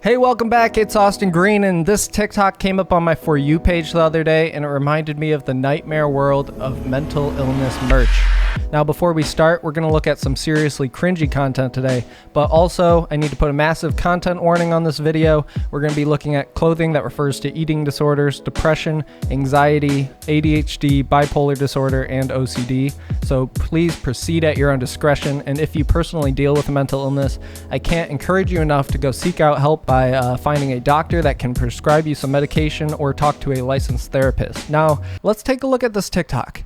Hey, welcome back. It's Austin Green, and this TikTok came up on my For You page the other day, and it reminded me of the nightmare world of mental illness merch. Now, before we start, we're going to look at some seriously cringy content today, but also I need to put a massive content warning on this video. We're going to be looking at clothing that refers to eating disorders, depression, anxiety, ADHD, bipolar disorder, and OCD. So please proceed at your own discretion, and if you personally deal with a mental illness, I can't encourage you enough to go seek out help by finding a doctor that can prescribe you some medication or talk to a licensed therapist. Now, let's take a look at this TikTok.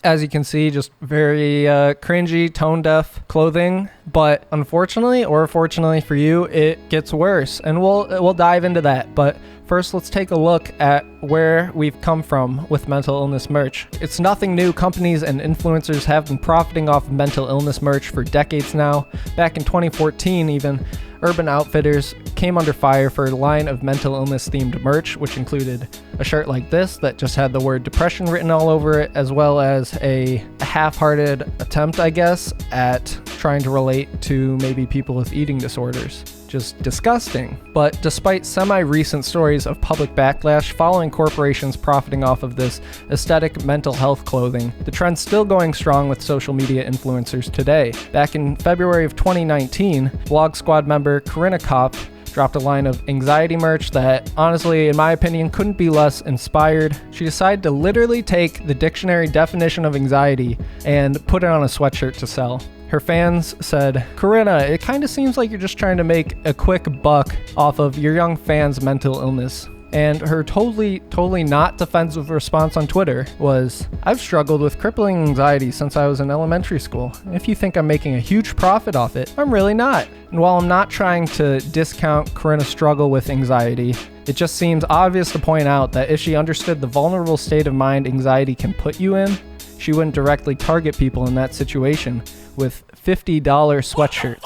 As you can see, just very cringy, tone-deaf clothing. But unfortunately, or fortunately for you, it gets worse. And we'll dive into that. But first, let's take a look at where we've come from with mental illness merch. It's nothing new. Companies and influencers have been profiting off mental illness merch for decades now. Back in 2014 even, Urban Outfitters came under fire for a line of mental illness themed merch, which included a shirt like this that just had the word depression written all over it, as well as a half-hearted attempt, I guess, at trying to relate to maybe people with eating disorders. Just disgusting. But despite semi-recent stories of public backlash following corporations profiting off of this aesthetic mental health clothing, the trend's still going strong with social media influencers today. Back in February of 2019, Vlog Squad member Corinna Kopp dropped a line of anxiety merch that, honestly, in my opinion, couldn't be less inspired. She decided to literally take the dictionary definition of anxiety and put it on a sweatshirt to sell. Her fans said, "Corinna, it kind of seems like you're just trying to make a quick buck off of your young fans' mental illness." And her totally not defensive response on Twitter was, "I've struggled with crippling anxiety since I was in elementary school. If you think I'm making a huge profit off it, I'm really not." And while I'm not trying to discount Corinna's struggle with anxiety, it just seems obvious to point out that if she understood the vulnerable state of mind anxiety can put you in, she wouldn't directly target people in that situation with $50 sweatshirts.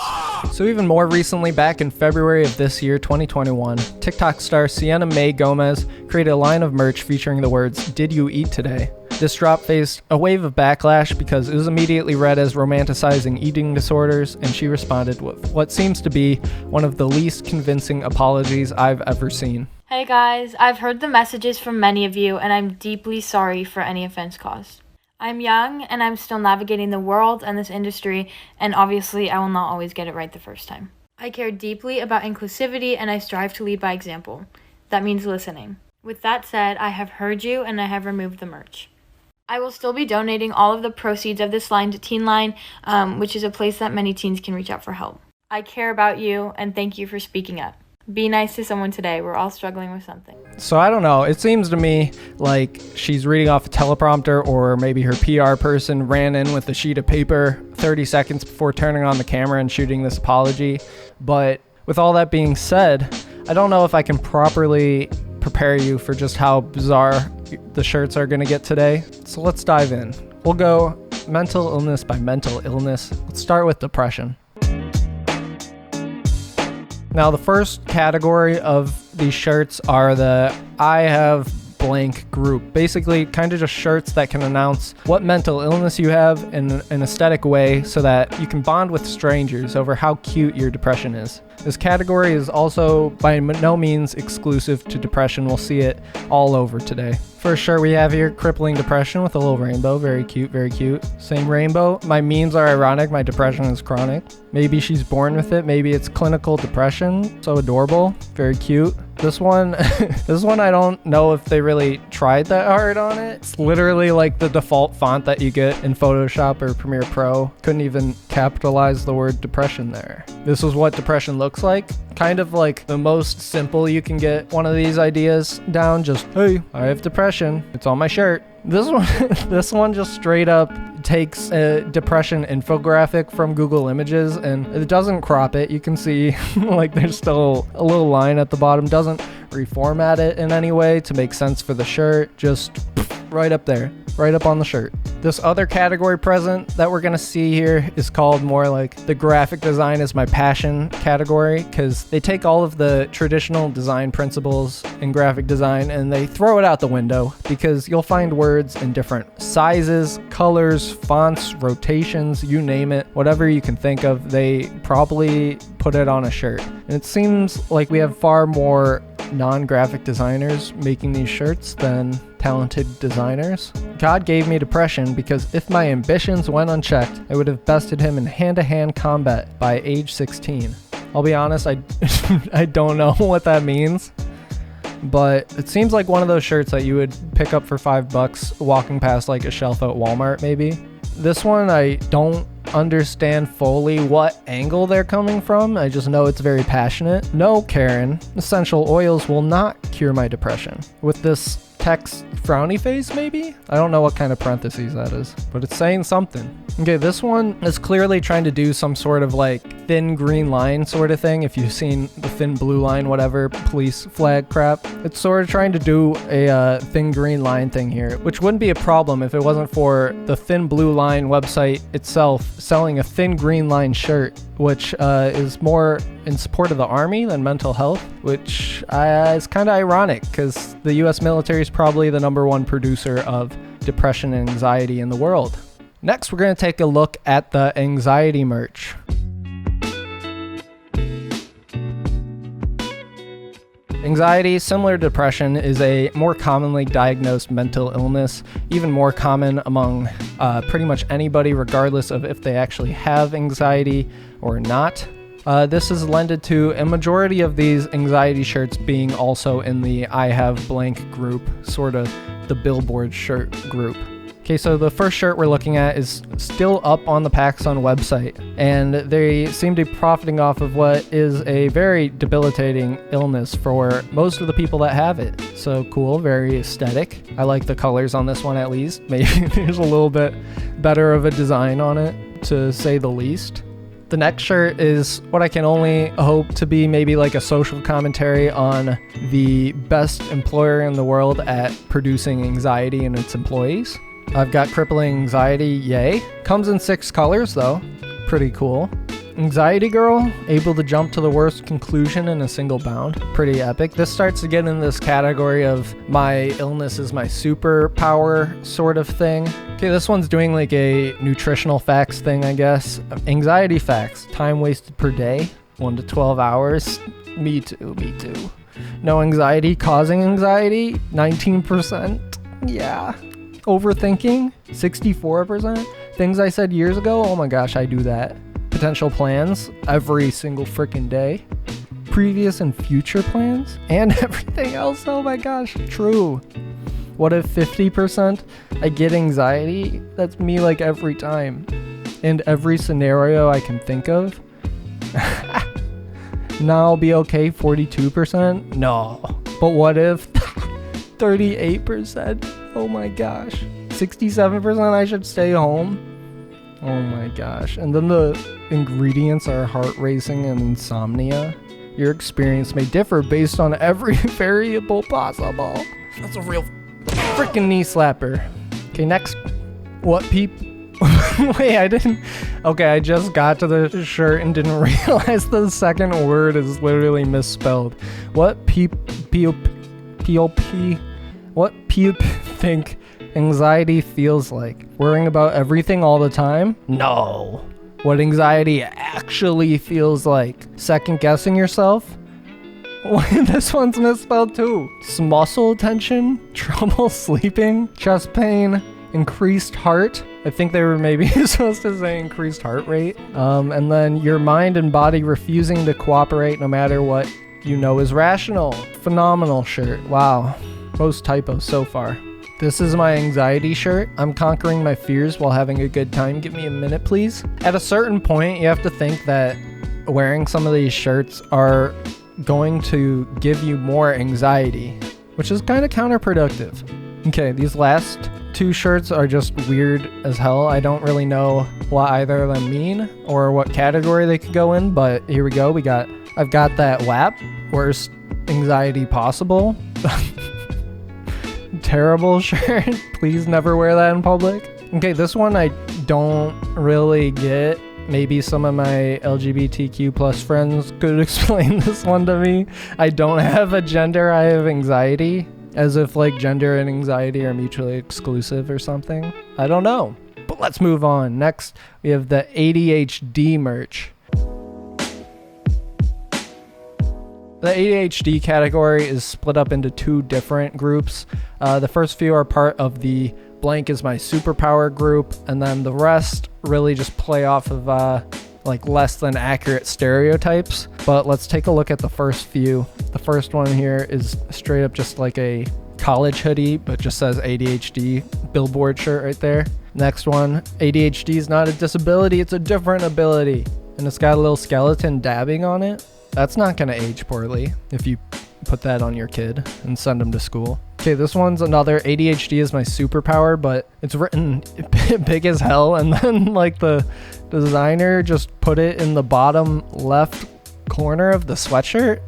So even more recently, back in February of this year, 2021, TikTok star Sienna Mae Gomez created a line of merch featuring the words, "Did you eat today?" This drop faced a wave of backlash because it was immediately read as romanticizing eating disorders, and she responded with what seems to be one of the least convincing apologies I've ever seen. Hey guys, I've heard the messages from many of you, and I'm deeply sorry for any offense caused. I'm young, and I'm still navigating the world and this industry, and obviously I will not always get it right the first time. I care deeply about inclusivity, and I strive to lead by example. That means listening. With that said, I have heard you, and I have removed the merch. I will still be donating all of the proceeds of this line to Teen Line, which is a place that many teens can reach out for help. I care about you, and thank you for speaking up. Be nice to someone today. We're all struggling with something. So I don't know. It seems to me like she's reading off a teleprompter, or maybe her PR person ran in with a sheet of paper 30 seconds before turning on the camera and shooting this apology. But with all that being said, I don't know if I can properly prepare you for just how bizarre the shirts are going to get today. So let's dive in. We'll go mental illness by mental illness. Let's start with depression. Now, the first category of these shirts are the I have blank group. Basically, kind of just shirts that can announce what mental illness you have in an aesthetic way so that you can bond with strangers over how cute your depression is. This category is also by no means exclusive to depression. We'll see it all over today. First shirt we have here, crippling depression with a little rainbow. Very cute, very cute. Same rainbow. My memes are ironic. My depression is chronic. Maybe she's born with it. Maybe it's clinical depression. So adorable. Very cute. This one I don't know if they really tried that hard on it. It's literally like the default font that you get in Photoshop or Premiere Pro. Couldn't even capitalize the word depression there. This is what depression looks like. Kind of like the most simple you can get one of these ideas down. Just, hey, I have depression. It's on my shirt. This one just straight up takes a depression infographic from Google Images, and it doesn't crop it. You can see like there's still a little line at the bottom. Doesn't reformat it in any way to make sense for the shirt. Just right up there, right up on the shirt. This other category present that we're gonna see here is called more like the graphic design is my passion category, because they take all of the traditional design principles in graphic design and they throw it out the window, because you'll find words in different sizes, colors, fonts, rotations, you name it, whatever you can think of, they probably put it on a shirt. And it seems like we have far more non-graphic designers making these shirts than talented designers. God gave me depression because if my ambitions went unchecked, I would have bested him in hand-to-hand combat by age 16. I'll be honest, I don't know what that means, but it seems like one of those shirts that you would pick up for $5 walking past like a shelf at Walmart maybe. This one, I don't understand fully what angle they're coming from. I just know it's very passionate. No, Karen, essential oils will not cure my depression. With this text frowny face maybe? I don't know what kind of parentheses that is, but it's saying something. Okay, this one is clearly trying to do some sort of like thin green line sort of thing. If you've seen the thin blue line, whatever, police flag crap, it's sort of trying to do a thin green line thing here, which wouldn't be a problem if it wasn't for the Thin Blue Line website itself selling a thin green line shirt, which is more in support of the army than mental health, which is kind of ironic because the US military is probably the #1 producer of depression and anxiety in the world. Next, we're going to take a look at the anxiety merch. Anxiety, similar to depression, is a more commonly diagnosed mental illness, even more common among pretty much anybody, regardless of if they actually have anxiety or not. This is lended to a majority of these anxiety shirts being also in the I Have Blank group, sort of the Billboard shirt group. Okay, so the first shirt we're looking at is still up on the PacSun website, and they seem to be profiting off of what is a very debilitating illness for most of the people that have it. So cool, very aesthetic. I like the colors on this one at least. Maybe there's a little bit better of a design on it, to say the least. The next shirt is what I can only hope to be maybe like a social commentary on the best employer in the world at producing anxiety in its employees. I've got crippling anxiety, yay. Comes in 6 colors though, pretty cool. Anxiety girl, able to jump to the worst conclusion in a single bound, pretty epic. This starts to get in this category of my illness is my superpower sort of thing. Okay, this one's doing like a nutritional facts thing, I guess. Anxiety facts, time wasted per day, 1 to 12 hours. Me too. No anxiety causing anxiety, 19%. Yeah. Overthinking, 64%. Things I said years ago, oh my gosh, I do that. Potential plans, every single freaking day. Previous and future plans, and everything else, oh my gosh, true. What if 50%? I get anxiety? That's me like every time. In every scenario I can think of. Now I'll be okay, 42%? No. But what if 38%? Oh my gosh. 67% I should stay home? Oh my gosh. And then the ingredients are heart racing and insomnia. Your experience may differ based on every variable possible. That's a real freaking knee slapper. Okay, next. What Wait, I didn't. Okay, I just got to the shirt and didn't realize the second word is literally misspelled. What people think anxiety feels like? Worrying about everything all the time? No. What anxiety actually feels like? Second guessing yourself? This one's misspelled too. Muscle tension, trouble sleeping, chest pain, increased heart. I think they were maybe supposed to say increased heart rate. And then your mind and body refusing to cooperate no matter what you know is rational. Phenomenal shirt. Wow. Most typos so far. This is my anxiety shirt. I'm conquering my fears while having a good time. Give me a minute, please. At a certain point, you have to think that wearing some of these shirts are going to give you more anxiety, which is kind of counterproductive. Okay, these last 2 shirts are just weird as hell. I don't really know what either of them mean or what category they could go in, but here we go. I've got that WAP, worst anxiety possible. Terrible shirt. Please never wear that in public. Okay, this one I don't really get. Maybe some of my LGBTQ plus friends could explain this one to me. I don't have a gender, I have anxiety. As if like gender and anxiety are mutually exclusive or something. I don't know. But let's move on. Next, we have the ADHD merch. The ADHD category is split up into two different groups. The first few are part of the blank is my superpower group, and then the rest really just play off of like less than accurate stereotypes. But let's take a look at the first few. The first one here is straight up just like a college hoodie, but just says ADHD billboard shirt right there. Next one, ADHD is not a disability, it's a different ability. And it's got a little skeleton dabbing on it. That's not gonna age poorly if you put that on your kid and send them to school. Okay, this one's another ADHD is my superpower, but it's written big as hell, and then like the designer just put it in the bottom left corner of the sweatshirt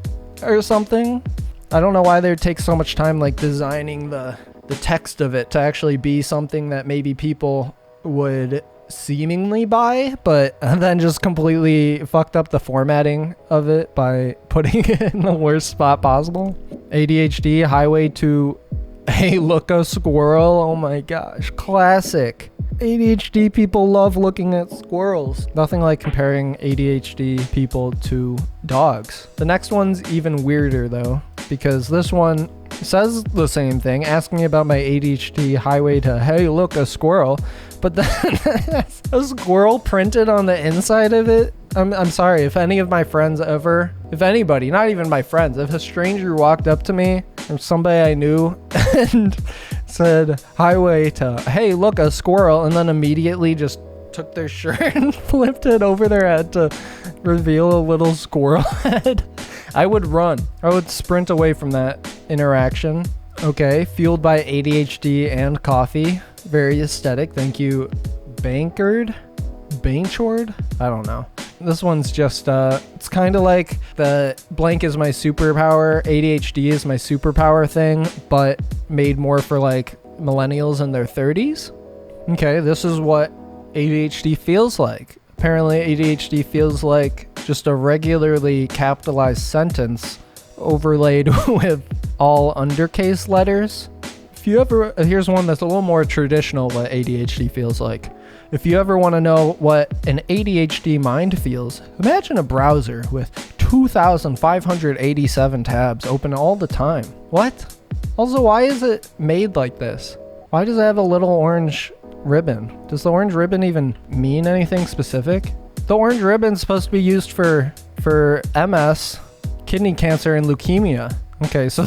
or something. I don't know why they take so much time like designing the text of it to actually be something that maybe people would seemingly buy, but then just completely fucked up the formatting of it by putting it in the worst spot possible. ADHD highway to hey look a squirrel. Oh my gosh, classic. ADHD people love looking at squirrels. Nothing like comparing ADHD people to dogs. The next one's even weirder though, because this one says the same thing, asking me about my ADHD highway to hey look a squirrel, but then a squirrel printed on the inside of it. I'm sorry, if any of my friends ever, if anybody, not even my friends, if a stranger walked up to me or somebody I knew and said highway to hey look a squirrel, and then immediately just took their shirt and flipped it over their head to reveal a little squirrel head, I would run. I would sprint away from that interaction. Okay, fueled by ADHD and coffee. Very aesthetic. Thank you, Bankard? Bainchord? I don't know. This one's just, it's kind of like the blank is my superpower, ADHD is my superpower thing, but made more for like millennials in their 30s. Okay, this is what ADHD feels like. Apparently ADHD feels like just a regularly capitalized sentence overlaid with all undercase letters. If you ever, here's one that's a little more traditional what ADHD feels like. If you ever want to know what an ADHD mind feels, imagine a browser with 2,587 tabs open all the time. What? Also, why is it made like this? Why does it have a little orange ribbon? Does the orange ribbon even mean anything specific? The orange ribbon's supposed to be used for MS, kidney cancer, and leukemia. Okay, so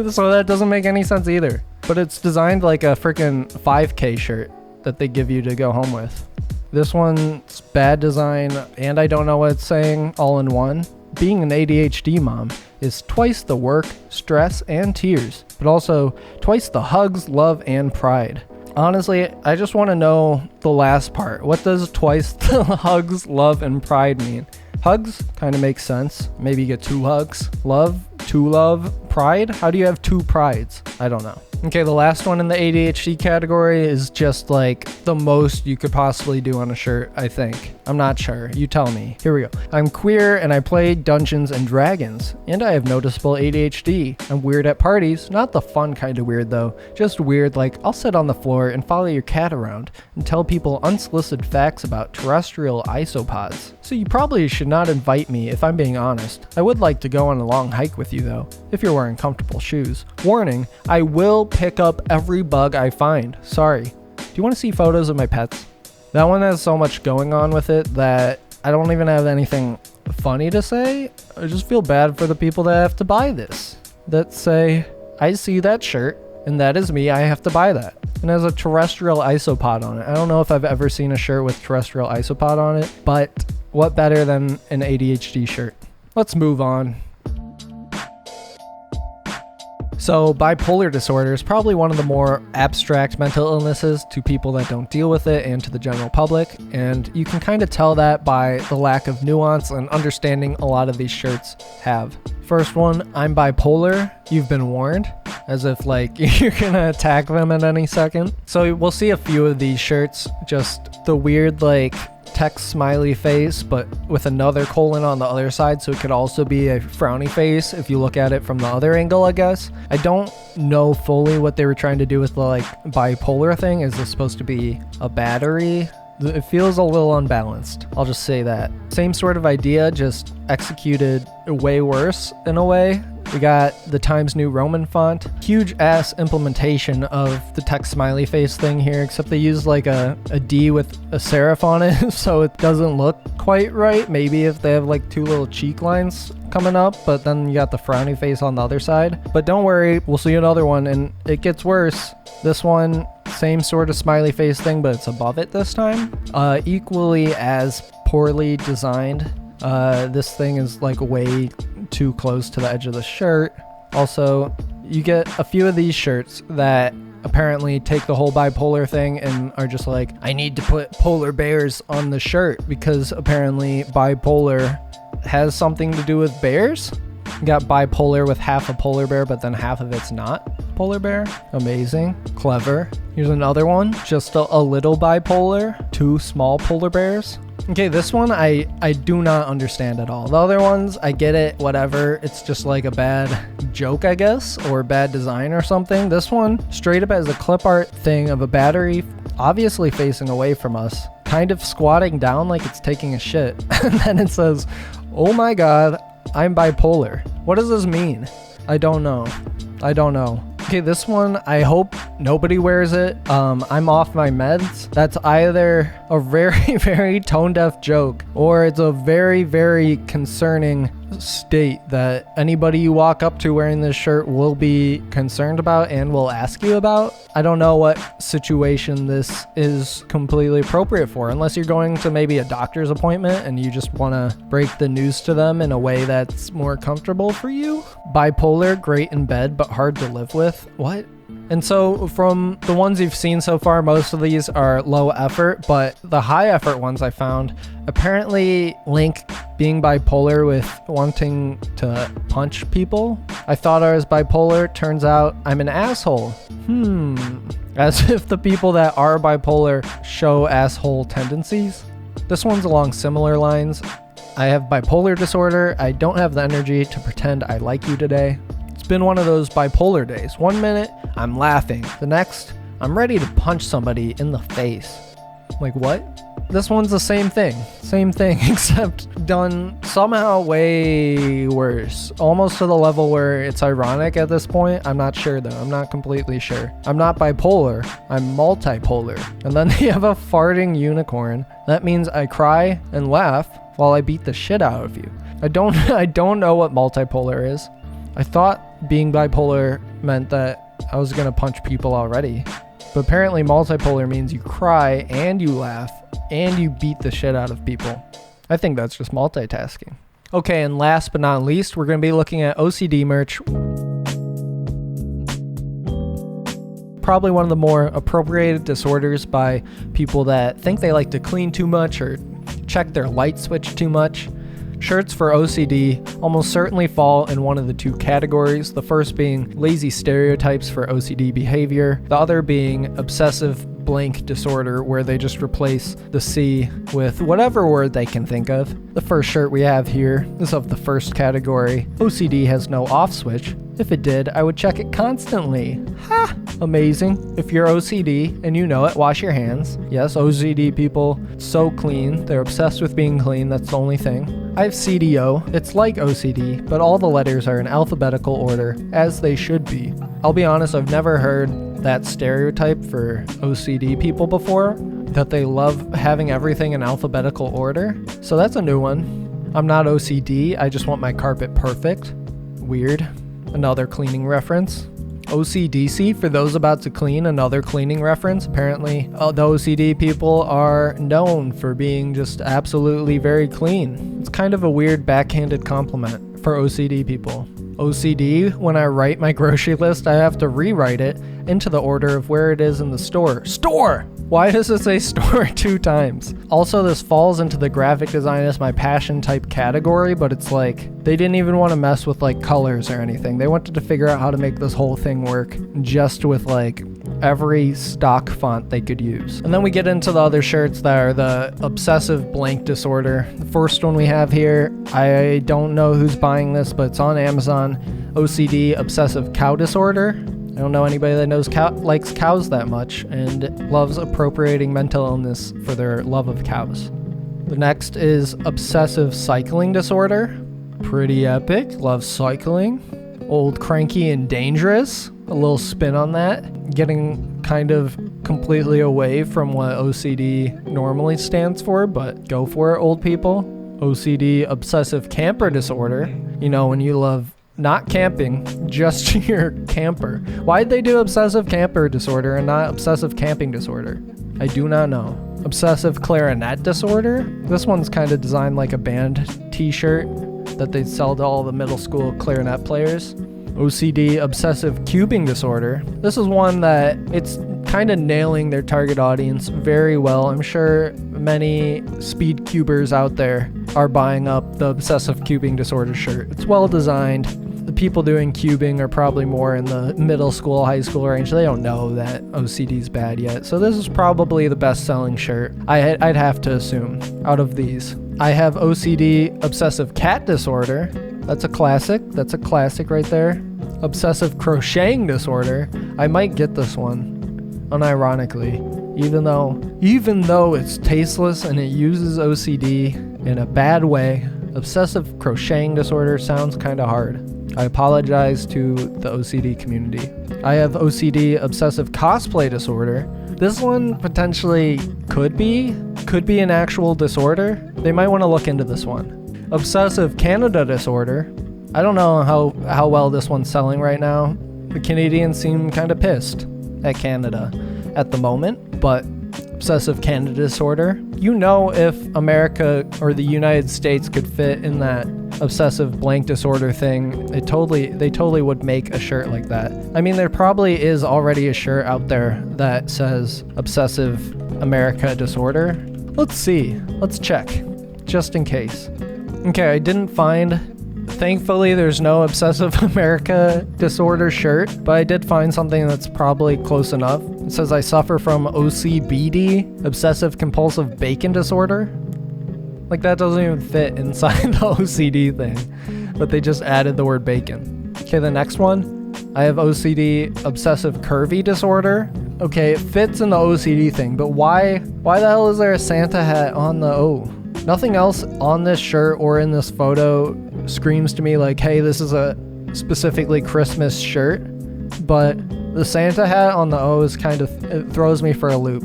so that doesn't make any sense either. But it's designed like a freaking 5K shirt that they give you to go home with. This one's bad design, and I don't know what it's saying all in one. Being an ADHD mom is twice the work, stress, and tears, but also twice the hugs, love, and pride. Honestly, I just want to know the last part. What does twice the hugs, love, and pride mean? Hugs kind of makes sense. Maybe you get 2 hugs. Love, 2 love. Pride? How do you have 2 prides? I don't know. Okay, the last one in the ADHD category is just like the most you could possibly do on a shirt, I think. I'm not sure. You tell me. Here we go. I'm queer and I play Dungeons and Dragons, and I have noticeable ADHD. I'm weird at parties, not the fun kind of weird though. Just weird like I'll sit on the floor and follow your cat around and tell people unsolicited facts about terrestrial isopods. So you probably should not invite me if I'm being honest. I would like to go on a long hike with you though, if you're wearing comfortable shoes. Warning, I will pick up every bug I find. Sorry. Do you want to see photos of my pets? That one has so much going on with it that I don't even have anything funny to say. I just feel bad for the people that have to buy this. That say, I see that shirt and that is me, I have to buy that. And it has a terrestrial isopod on it. I don't know if I've ever seen a shirt with terrestrial isopod on it, but what better than an ADHD shirt? Let's move on. So bipolar disorder is probably one of the more abstract mental illnesses to people that don't deal with it and to the general public, and you can kind of tell that by the lack of nuance and understanding a lot of these shirts have. First one, I'm bipolar, you've been warned, as if like you're gonna attack them at any second. So we'll see a few of these shirts, just the weird like text smiley face but with another colon on the other side, so it could also be a frowny face if you look at it from the other angle, I guess. I don't know fully what they were trying to do with the like bipolar thing. Is this supposed to be a battery? It feels a little unbalanced, I'll just say that. Same sort of idea, just executed way worse in a way. We got the Times New Roman font. Huge ass implementation of the text smiley face thing here, except they used like a D with a serif on it, so it doesn't look quite right. Maybe if they have like two little cheek lines coming up, but then you got the frowny face on the other side. But don't worry, we'll see another one, and it gets worse. This one, same sort of smiley face thing, but it's above it this time. Equally as poorly designed. This thing is like way too close to the edge of the shirt. Also, you get a few of these shirts that apparently take the whole bipolar thing and are just like, I need to put polar bears on the shirt because apparently bipolar has something to do with bears. You got bipolar with half a polar bear, but then half of it's not polar bear. Amazing. Clever. Here's another one. Just a little bipolar. Two small polar bears. Okay, this one I do not understand at all. The other ones, I get it, whatever. It's just like a bad joke, I guess, or bad design or something. This one, straight up as a clip art thing of a battery, obviously facing away from us, kind of squatting down like it's taking a shit. And then it says, oh my god, I'm bipolar. What does this mean? I don't know. Okay, this one, I hope nobody wears it. I'm off my meds. That's either a very, very tone-deaf joke, or it's a very, very concerning state that anybody you walk up to wearing this shirt will be concerned about and will ask you about. I don't know what situation this is completely appropriate for, unless you're going to maybe a doctor's appointment and you just want to break the news to them in a way that's more comfortable for you. Bipolar, great in bed, but hard to live with. What? And so from the ones you've seen so far, most of these are low effort, but the high effort ones I found apparently link being bipolar with wanting to punch people. I thought I was bipolar, turns out I'm an asshole. As if the people that are bipolar show asshole tendencies. This one's along similar lines. I have bipolar disorder. I don't have the energy to pretend I like you today. It's been one of those bipolar days. 1 minute, I'm laughing. The next, I'm ready to punch somebody in the face. Like, what? This one's the same thing, except done somehow way worse. Almost to the level where it's ironic at this point. I'm not sure though. I'm not completely sure. I'm not bipolar. I'm multipolar. And then they have a farting unicorn. That means I cry and laugh while I beat the shit out of you. I don't know what multipolar is. I thought being bipolar meant that I was gonna punch people already. But apparently multipolar means you cry and you laugh and you beat the shit out of people. I think that's just multitasking. Okay, and last but not least, we're going to be looking at OCD merch. Probably one of the more appropriated disorders by people that think they like to clean too much or check their light switch too much. Shirts for OCD almost certainly fall in one of the two categories, the first being lazy stereotypes for OCD behavior, the other being obsessive blank disorder, where they just replace the C with whatever word they can think of. The first shirt we have here is of the first category. OCD has no off switch. If it did, I would check it constantly. Ha! Amazing. If you're OCD and you know it, wash your hands. Yes, OCD people, so clean. They're obsessed with being clean. That's the only thing. I have CDO. It's like OCD, but all the letters are in alphabetical order, as they should be. I'll be honest, I've never heard that stereotype for OCD people before, that they love having everything in alphabetical order. So that's a new one. I'm not OCD, I just want my carpet perfect. Weird. Another cleaning reference. OCDC, for those about to clean, another cleaning reference. Apparently, the OCD people are known for being just absolutely very clean. It's kind of a weird backhanded compliment for OCD people. OCD, when I write my grocery list, I have to rewrite it into the order of where it is in the store. Store! Why does it say store 2 times? Also, this falls into the graphic design as my passion type category, but it's like, they didn't even want to mess with like colors or anything. They wanted to figure out how to make this whole thing work just with like every stock font they could use. And then we get into the other shirts that are the obsessive blank disorder. The first one we have here, I don't know who's buying this, but it's on Amazon. OCD obsessive cow disorder. I don't know anybody that likes cows that much and loves appropriating mental illness for their love of cows. The next is obsessive cycling disorder. Pretty epic. Love cycling. Old, cranky, and dangerous. A little spin on that. Getting kind of completely away from what OCD normally stands for, but go for it, old people. OCD obsessive camper disorder. You know, when you love not camping, just your camper. Why'd they do obsessive camper disorder and not obsessive camping disorder? I do not know. Obsessive clarinet disorder. This one's kind of designed like a band t-shirt that they sell to all the middle school clarinet players. OCD obsessive cubing disorder. This is one that it's kind of nailing their target audience very well. I'm sure many speed cubers out there are buying up the obsessive cubing disorder shirt. It's well designed. The people doing cubing are probably more in the middle school, high school range. They don't know that OCD is bad yet. So this is probably the best selling shirt, I'd have to assume, out of these. I have OCD obsessive cat disorder. That's a classic right there. Obsessive crocheting disorder. I might get this one, unironically, even though it's tasteless and it uses OCD in a bad way. Obsessive crocheting disorder sounds kind of hard. I apologize to the OCD community. I have OCD obsessive cosplay disorder. This one potentially could be an actual disorder. They might want to look into this one. Obsessive Canada disorder. I don't know how well this one's selling right now. The Canadians seem kind of pissed at Canada at the moment, but obsessive Canada disorder. You know, if America or the United States could fit in that obsessive blank disorder thing, they totally would make a shirt like that. I mean, there probably is already a shirt out there that says obsessive America disorder. Let's see. Let's check, just in case. Okay, I didn't find. Thankfully, there's no obsessive America disorder shirt, but I did find something that's probably close enough. It says I suffer from OCBD, obsessive compulsive bacon disorder. Like, that doesn't even fit inside the OCD thing, but they just added the word bacon. Okay, the next one, I have OCD obsessive curvy disorder. Okay, it fits in the OCD thing, but why the hell is there a Santa hat on the O? Nothing else on this shirt or in this photo screams to me like, hey, this is a specifically Christmas shirt, but the Santa hat on the O is it throws me for a loop.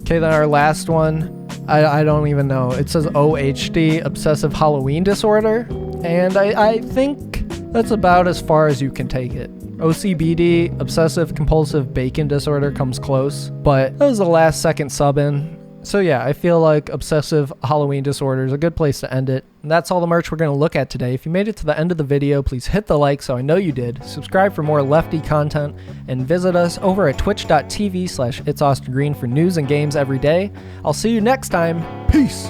Okay, then our last one, I don't even know. It says OHD, obsessive Halloween disorder, and I think that's about as far as you can take it. OCBD, obsessive compulsive bacon disorder, comes close, but that was the last second sub in. So yeah, I feel like obsessive Halloween disorder is a good place to end it. And that's all the merch we're going to look at today. If you made it to the end of the video, please hit the like so I know you did. Subscribe for more lefty content and visit us over at twitch.tv/itsaustingreen for news and games every day. I'll see you next time. Peace.